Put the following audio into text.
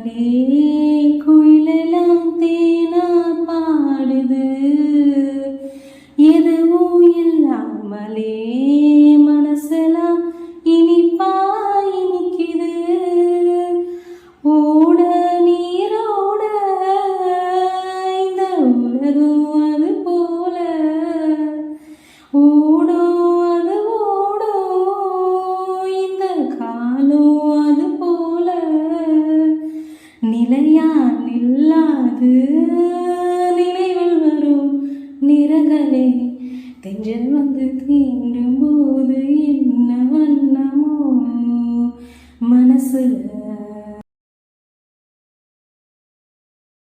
இல்லாமலே குயிலெல்லாம் தேனா பாடுது. எதுவும் இல்லாமலே மனசெல்லாம் இனிப்பா இனிக்குது. ஓட நீரோட இந்த உலகம் அது போல ஓடும், அது ஓடும் இந்த காலம் அது போல. நிலையா நில்லாது நினைவில் வரும் நிறங்களே தென்றல் வந்து தீண்டும் போது என்ன வண்ணமோ மனசுல